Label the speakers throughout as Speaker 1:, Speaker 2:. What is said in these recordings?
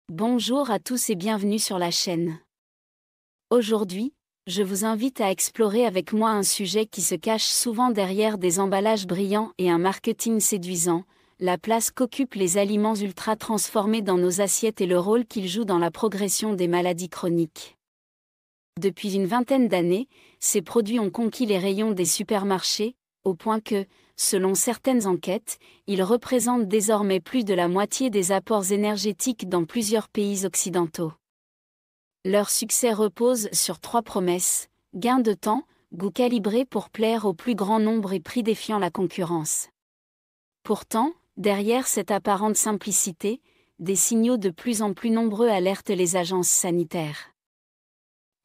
Speaker 1: Bonjour à tous et bienvenue sur la chaîne. Aujourd'hui, je vous invite à explorer avec moi un sujet qui se cache souvent derrière des emballages brillants et un marketing séduisant, la place qu'occupent les aliments ultra transformés dans nos assiettes et le rôle qu'ils jouent dans la progression des maladies chroniques. Depuis une vingtaine d'années, ces produits ont conquis les rayons des supermarchés, au point que, selon certaines enquêtes, ils représentent désormais plus de la moitié des apports énergétiques dans plusieurs pays occidentaux. Leur succès repose sur trois promesses: gain de temps, goût calibré pour plaire au plus grand nombre et prix défiant la concurrence. Pourtant, derrière cette apparente simplicité, des signaux de plus en plus nombreux alertent les agences sanitaires.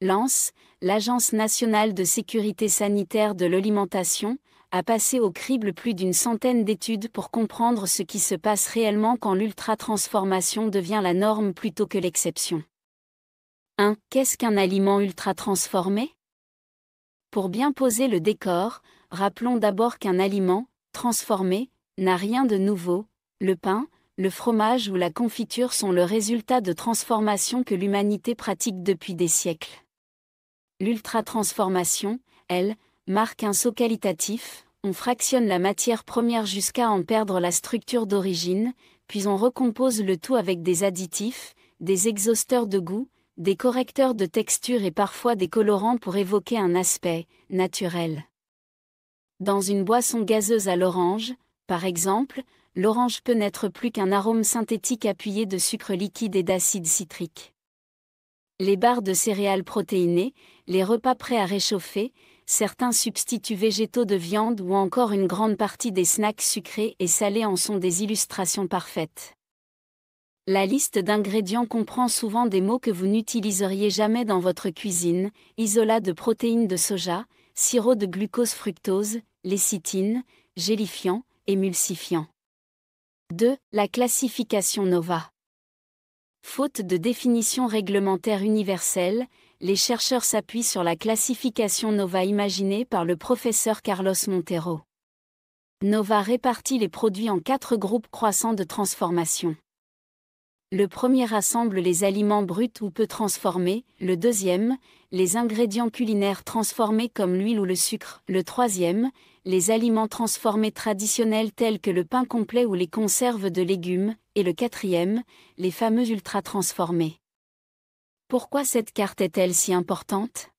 Speaker 1: L'ANSE, l'Agence nationale de sécurité sanitaire de l'alimentation, a passé au crible plus d'une centaine d'études pour comprendre ce qui se passe réellement quand l'ultra-transformation devient la norme plutôt que l'exception. 1. Qu'est-ce qu'un aliment ultra-transformé ? Pour bien poser le décor, rappelons d'abord qu'un aliment, transformé, n'a rien de nouveau. Le pain, le fromage ou la confiture sont le résultat de transformations que l'humanité pratique depuis des siècles. L'ultra-transformation, elle, marque un saut qualitatif. On fractionne la matière première jusqu'à en perdre la structure d'origine, puis on recompose le tout avec des additifs, des exhausteurs de goût, des correcteurs de texture et parfois des colorants pour évoquer un aspect naturel. Dans une boisson gazeuse à l'orange, par exemple, l'orange peut n'être plus qu'un arôme synthétique appuyé de sucre liquide et d'acide citrique. Les barres de céréales protéinées, les repas prêts à réchauffer, certains substituts végétaux de viande ou encore une grande partie des snacks sucrés et salés en sont des illustrations parfaites. La liste d'ingrédients comprend souvent des mots que vous n'utiliseriez jamais dans votre cuisine: isolat de protéines de soja, sirop de glucose-fructose, lécithine, gélifiant, émulsifiant. 2. La classification NOVA. Faute de définition réglementaire universelle, les chercheurs s'appuient sur la classification NOVA imaginée par le professeur Carlos Monteiro. NOVA répartit les produits en 4 groupes croissants de transformation. Le premier rassemble les aliments bruts ou peu transformés, le deuxième, les ingrédients culinaires transformés comme l'huile ou le sucre, le troisième, les aliments transformés traditionnels tels que le pain complet ou les conserves de légumes, et le quatrième, les fameux ultra-transformés. Pourquoi cette carte est-elle si importante ?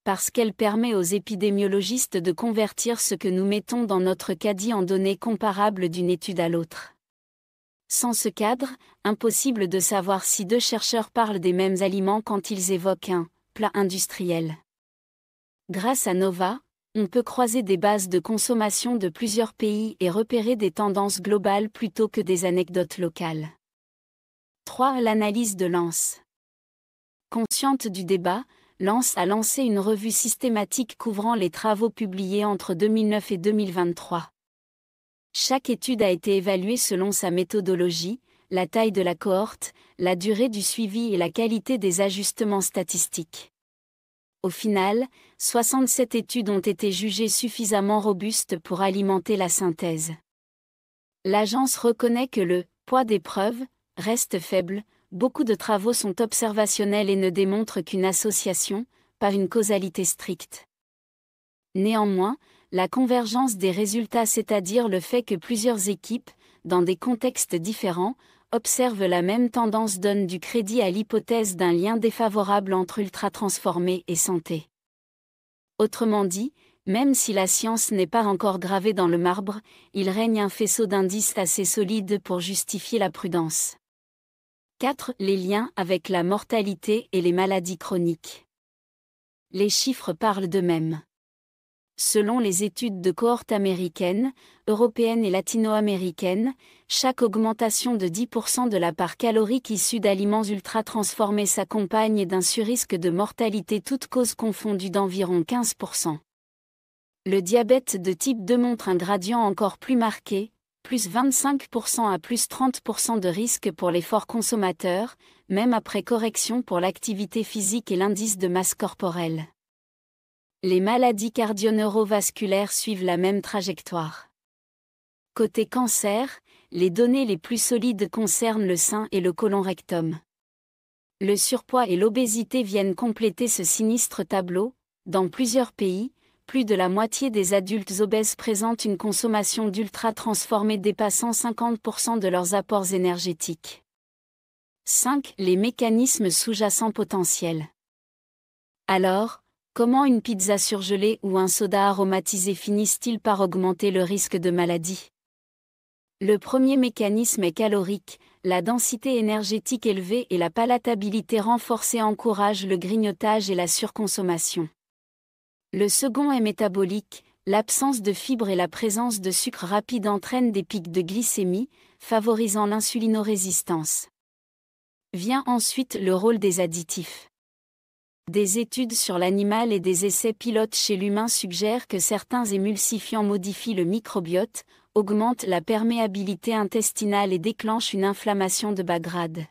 Speaker 1: Parce qu'elle permet aux épidémiologistes de convertir ce que nous mettons dans notre caddie en données comparables d'une étude à l'autre. Sans ce cadre, impossible de savoir si deux chercheurs parlent des mêmes aliments quand ils évoquent un plat industriel. Grâce à NOVA, on peut croiser des bases de consommation de plusieurs pays et repérer des tendances globales plutôt que des anecdotes locales. 3. L'analyse de l'ANSE. Consciente du débat, l'ANSE a lancé une revue systématique couvrant les travaux publiés entre 2009 et 2023. Chaque étude a été évaluée selon sa méthodologie, la taille de la cohorte, la durée du suivi et la qualité des ajustements statistiques. Au final, 67 études ont été jugées suffisamment robustes pour alimenter la synthèse. L'agence reconnaît que le poids des preuves reste faible. Beaucoup de travaux sont observationnels et ne démontrent qu'une association, pas une causalité stricte. Néanmoins, la convergence des résultats, c'est-à-dire le fait que plusieurs équipes, dans des contextes différents, observent la même tendance, donne du crédit à l'hypothèse d'un lien défavorable entre ultra-transformés et santé. Autrement dit, même si la science n'est pas encore gravée dans le marbre, il règne un faisceau d'indices assez solide pour justifier la prudence. 4. Les liens avec la mortalité et les maladies chroniques. Les chiffres parlent d'eux-mêmes. Selon les études de cohortes américaines, européennes et latino-américaines, chaque augmentation de 10% de la part calorique issue d'aliments ultra-transformés s'accompagne d'un surrisque de mortalité toutes causes confondues d'environ 15%. Le diabète de type 2 montre un gradient encore plus marqué, plus 25% à plus 30% de risque pour les forts consommateurs, même après correction pour l'activité physique et l'indice de masse corporelle. Les maladies cardio-neurovasculaires suivent la même trajectoire. Côté cancer, les données les plus solides concernent le sein et le côlon rectum. Le surpoids et l'obésité viennent compléter ce sinistre tableau. Dans plusieurs pays, plus de la moitié des adultes obèses présentent une consommation d'ultra-transformés dépassant 50% de leurs apports énergétiques. 5. Les mécanismes sous-jacents potentiels. Alors, comment une pizza surgelée ou un soda aromatisé finissent-ils par augmenter le risque de maladie? Le premier mécanisme est calorique, la densité énergétique élevée et la palatabilité renforcée encouragent le grignotage et la surconsommation. Le second est métabolique, l'absence de fibres et la présence de sucre rapide entraînent des pics de glycémie, favorisant l'insulinorésistance. Vient ensuite le rôle des additifs. Des études sur l'animal et des essais pilotes chez l'humain suggèrent que certains émulsifiants modifient le microbiote, augmentent la perméabilité intestinale et déclenchent une inflammation de bas grade.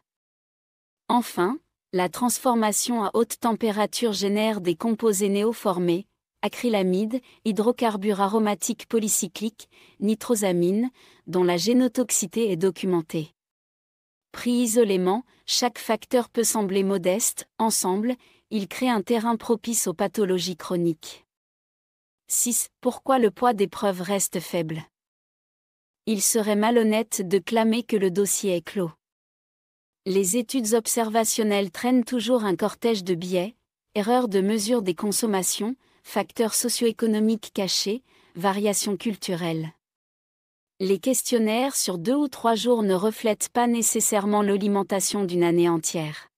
Speaker 1: Enfin, la transformation à haute température génère des composés néoformés, acrylamide, hydrocarbures aromatiques polycycliques, nitrosamine, dont la génotoxicité est documentée. Pris isolément, chaque facteur peut sembler modeste, ensemble, ils créent un terrain propice aux pathologies chroniques. 6. Pourquoi le poids des preuves reste faible? Il serait malhonnête de clamer que le dossier est clos. Les études observationnelles traînent toujours un cortège de biais, erreurs de mesure des consommations, facteurs socio-économiques cachés, variations culturelles. Les questionnaires sur 2 ou 3 jours ne reflètent pas nécessairement l'alimentation d'une année entière.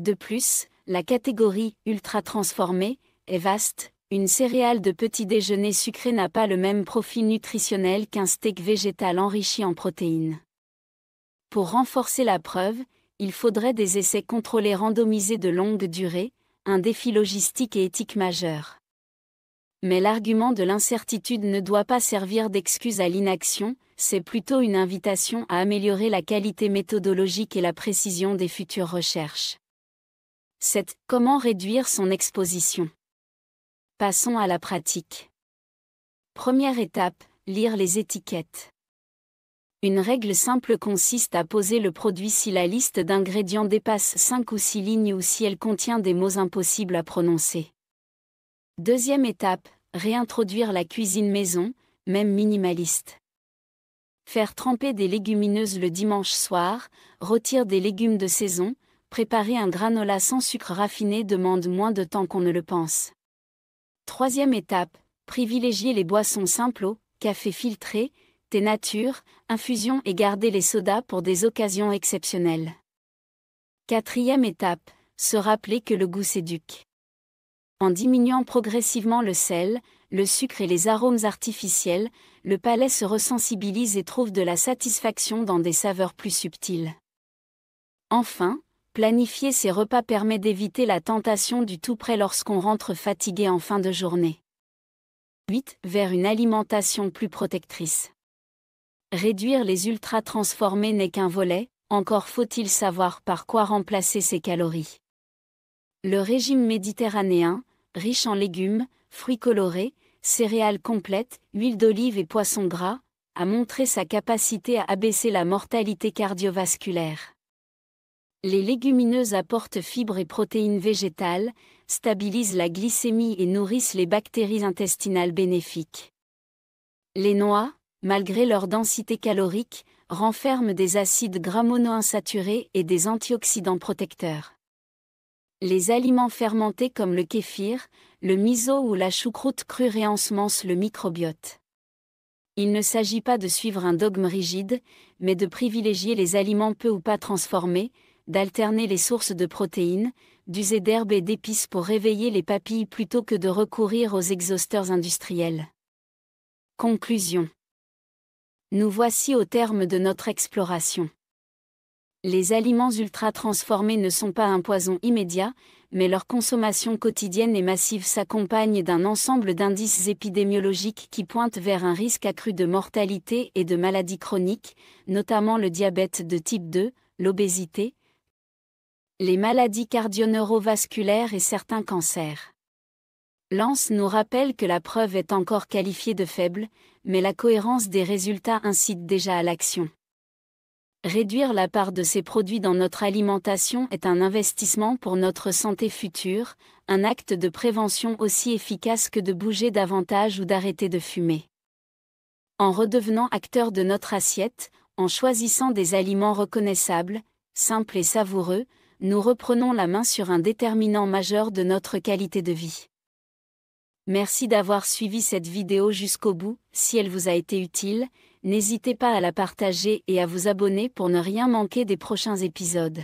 Speaker 1: De plus, la catégorie « ultra transformée » est vaste, une céréale de petit déjeuner sucré n'a pas le même profil nutritionnel qu'un steak végétal enrichi en protéines. Pour renforcer la preuve, il faudrait des essais contrôlés randomisés de longue durée, un défi logistique et éthique majeur. Mais l'argument de l'incertitude ne doit pas servir d'excuse à l'inaction, c'est plutôt une invitation à améliorer la qualité méthodologique et la précision des futures recherches. 7. Comment réduire son exposition? Passons à la pratique. Première étape, lire les étiquettes. Une règle simple consiste à poser le produit si la liste d'ingrédients dépasse 5 ou 6 lignes ou si elle contient des mots impossibles à prononcer. Deuxième étape, réintroduire la cuisine maison, même minimaliste. Faire tremper des légumineuses le dimanche soir, rôtir des légumes de saison, préparer un granola sans sucre raffiné demande moins de temps qu'on ne le pense. Troisième étape, privilégier les boissons simples, eau, café filtré, thé nature, infusion et garder les sodas pour des occasions exceptionnelles. Quatrième étape, se rappeler que le goût s'éduque. En diminuant progressivement le sel, le sucre et les arômes artificiels, le palais se ressensibilise et trouve de la satisfaction dans des saveurs plus subtiles. Enfin, planifier ses repas permet d'éviter la tentation du tout prêt lorsqu'on rentre fatigué en fin de journée. 8. Vers une alimentation plus protectrice. Réduire les ultra-transformés n'est qu'un volet, encore faut-il savoir par quoi remplacer ces calories. Le régime méditerranéen, riche en légumes, fruits colorés, céréales complètes, huile d'olive et poissons gras, a montré sa capacité à abaisser la mortalité cardiovasculaire. Les légumineuses apportent fibres et protéines végétales, stabilisent la glycémie et nourrissent les bactéries intestinales bénéfiques. Les noix, malgré leur densité calorique, renferment des acides gras monoinsaturés et des antioxydants protecteurs. Les aliments fermentés comme le kéfir, le miso ou la choucroute crue réensemencent le microbiote. Il ne s'agit pas de suivre un dogme rigide, mais de privilégier les aliments peu ou pas transformés, d'alterner les sources de protéines, d'user d'herbes et d'épices pour réveiller les papilles plutôt que de recourir aux exhausteurs industriels. Conclusion. Nous voici au terme de notre exploration. Les aliments ultra-transformés ne sont pas un poison immédiat, mais leur consommation quotidienne et massive s'accompagne d'un ensemble d'indices épidémiologiques qui pointent vers un risque accru de mortalité et de maladies chroniques, notamment le diabète de type 2, l'obésité, les maladies cardio-neurovasculaires et certains cancers. Lance nous rappelle que la preuve est encore qualifiée de faible, mais la cohérence des résultats incite déjà à l'action. Réduire la part de ces produits dans notre alimentation est un investissement pour notre santé future, un acte de prévention aussi efficace que de bouger davantage ou d'arrêter de fumer. En redevenant acteur de notre assiette, en choisissant des aliments reconnaissables, simples et savoureux, nous reprenons la main sur un déterminant majeur de notre qualité de vie. Merci d'avoir suivi cette vidéo jusqu'au bout. Si elle vous a été utile, n'hésitez pas à la partager et à vous abonner pour ne rien manquer des prochains épisodes.